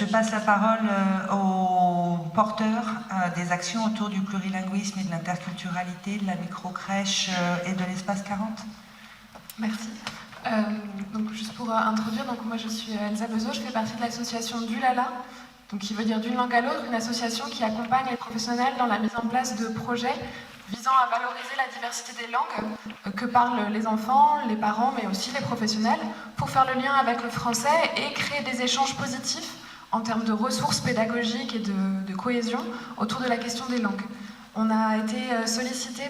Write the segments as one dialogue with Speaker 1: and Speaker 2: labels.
Speaker 1: Je passe la parole aux porteurs des actions autour du plurilinguisme et de l'interculturalité, de la microcrèche et de l'espace 40.
Speaker 2: Merci. Donc juste pour introduire, donc moi je suis Elsa Bezo, je fais partie de l'association d'Ulala, donc qui veut dire d'une langue à l'autre, une association qui accompagne les professionnels dans la mise en place de projets visant à valoriser la diversité des langues que parlent les enfants, les parents, mais aussi les professionnels, pour faire le lien avec le français et créer des échanges positifs en termes de ressources pédagogiques et de cohésion autour de la question des langues. On a été sollicité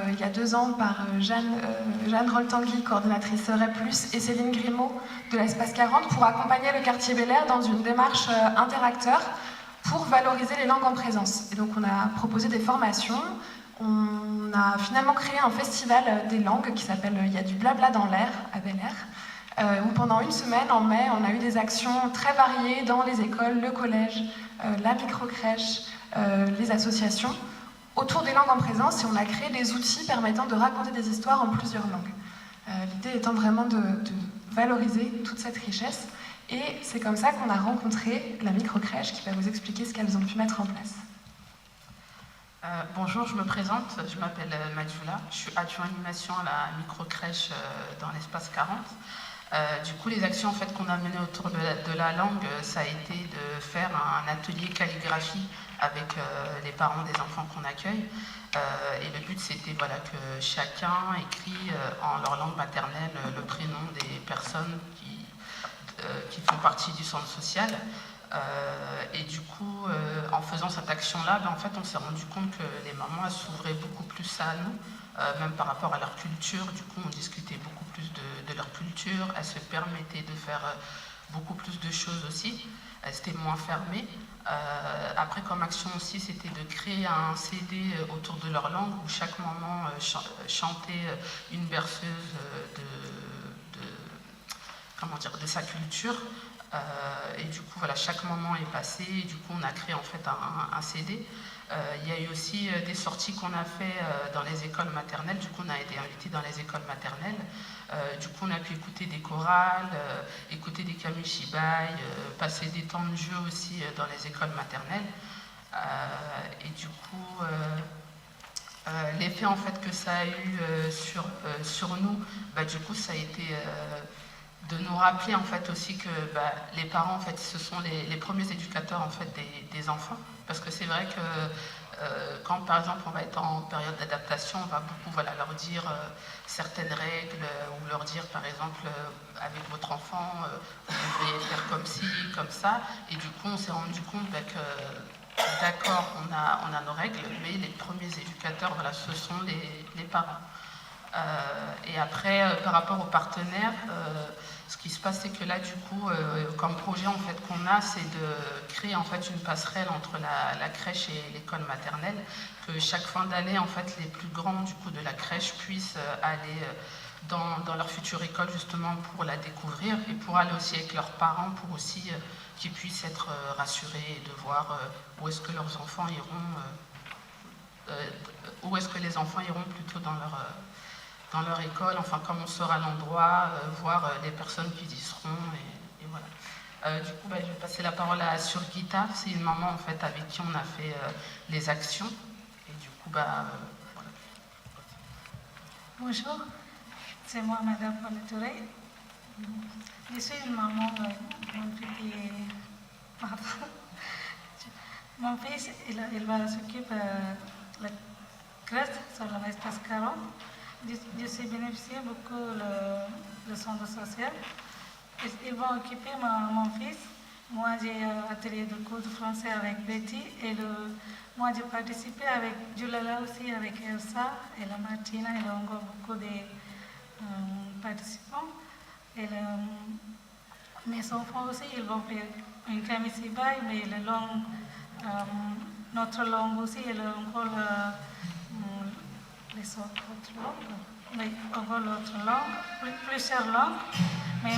Speaker 2: il y a 2 ans par Jeanne Roltangui, coordinatrice REP+, et Céline Grimaud de l'Espace 40 pour accompagner le quartier Bel-Air dans une démarche interacteur pour valoriser les langues en présence. Et donc on a proposé des formations. On a finalement créé un festival des langues qui s'appelle « Il y a du blabla dans l'air » à Bel-Air, où pendant 1 semaine, en mai, on a eu des actions très variées dans les écoles, le collège, la microcrèche, les associations, autour des langues en présence, et on a créé des outils permettant de raconter des histoires en plusieurs langues. L'idée étant vraiment de valoriser toute cette richesse, et c'est comme ça qu'on a rencontré la microcrèche qui va vous expliquer ce qu'elles ont pu mettre en place.
Speaker 3: Bonjour, je me présente, je m'appelle Madjoula, je suis adjointe animation à la microcrèche dans l'espace 40. Du coup, les actions en fait, qu'on a menées autour de la langue, ça a été de faire un atelier calligraphie avec les parents des enfants qu'on accueille. Et le but, c'était voilà, que chacun écrit en leur langue maternelle le prénom des personnes qui font partie du centre social. Et du coup, en faisant cette action-là, en fait, on s'est rendu compte que les mamans s'ouvraient beaucoup plus à nous, même par rapport à leur culture. Du coup, on discutait beaucoup plus de leur culture. Elles se permettaient de faire beaucoup plus de choses aussi. Elles étaient moins fermées. Après, comme action aussi, c'était de créer un CD autour de leur langue où chaque maman chantait une berceuse de sa culture. Et du coup, voilà, chaque moment est passé, et du coup, on a créé en fait un CD. Il y a eu aussi des sorties qu'on a fait dans les écoles maternelles. Du coup, on a été invités dans les écoles maternelles. Du coup, on a pu écouter des chorales, écouter des kamishibai, passer des temps de jeu aussi dans les écoles maternelles. Et du coup, l'effet en fait que ça a eu sur nous, du coup, ça a été de nous rappeler en fait aussi que les parents en fait ce sont les premiers éducateurs en fait des enfants, parce que c'est vrai que quand par exemple on va être en période d'adaptation, on va beaucoup leur dire certaines règles, ou leur dire par exemple avec votre enfant vous devriez faire comme ci, comme ça, et du coup on s'est rendu compte que d'accord, on a nos règles, mais les premiers éducateurs, ce sont les parents. Et après, par rapport aux partenaires, ce qui se passe, c'est que là, du coup, comme projet en fait, qu'on a, c'est de créer en fait, une passerelle entre la crèche et l'école maternelle, que chaque fin d'année, en fait, les plus grands du coup, de la crèche puissent aller dans leur future école, justement, pour la découvrir, et pour aller aussi avec leurs parents, pour aussi qu'ils puissent être rassurés et de voir où est-ce que leurs enfants iront, où est-ce que les enfants iront plutôt dans leur école, enfin comme on sera à l'endroit, voir les personnes qui y seront, et voilà. Du coup, je vais passer la parole à Surgita, c'est une maman en fait avec qui on a fait les actions, et du coup, voilà.
Speaker 4: Bonjour, c'est moi, Madame Paul-Touré. Je suis une maman, mon fils, il va s'occuper de la crèche sur l'espace 40. Je suis bénéficié beaucoup le centre social. Ils vont occuper mon fils. Moi, j'ai atelier de cours de français avec Betty, et moi, j'ai participé avec Julala aussi, avec Elsa et la Martina, et encore beaucoup de participants. Et mes enfants aussi, ils vont faire une kamishibai, mais notre langue aussi, elle a encore les autres langues, mais encore l'autre langue, plusieurs langues. Mais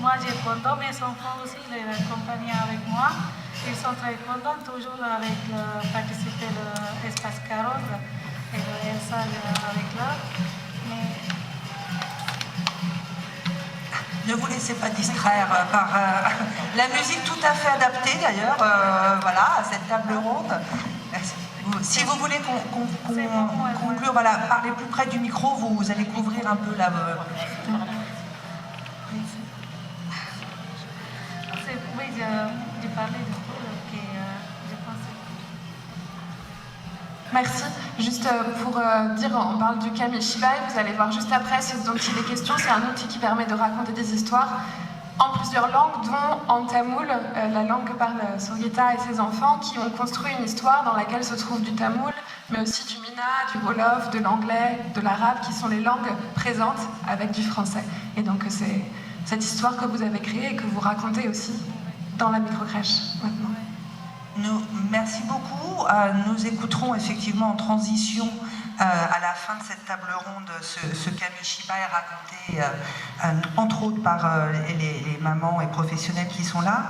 Speaker 4: moi j'ai content, mes enfants aussi, ils accompagnent avec moi. Ils sont très contents, toujours avec participer à l'espace 40 et Elsa avec là. Mais
Speaker 1: Ne vous laissez pas distraire par la musique tout à fait adaptée d'ailleurs voilà, à cette table ronde. Si vous voulez conclure, voilà, parlez plus près du micro, vous allez couvrir un peu la...
Speaker 4: Oui, j'ai parlé de tout que je pensais.
Speaker 2: Merci. Juste pour dire, on parle du Kamishibai, vous allez voir juste après ce dont il est question. C'est un outil qui permet de raconter des histoires en plusieurs langues, dont en tamoul, la langue que parle Surgeta et ses enfants, qui ont construit une histoire dans laquelle se trouve du tamoul, mais aussi du mina, du wolof, de l'anglais, de l'arabe, qui sont les langues présentes avec du français. Et donc c'est cette histoire que vous avez créée et que vous racontez aussi dans la microcrèche maintenant.
Speaker 1: Merci beaucoup. Nous écouterons effectivement en transition à la fin de cette table ronde ce Kamishibai raconté entre autres par les mamans et professionnels qui sont là.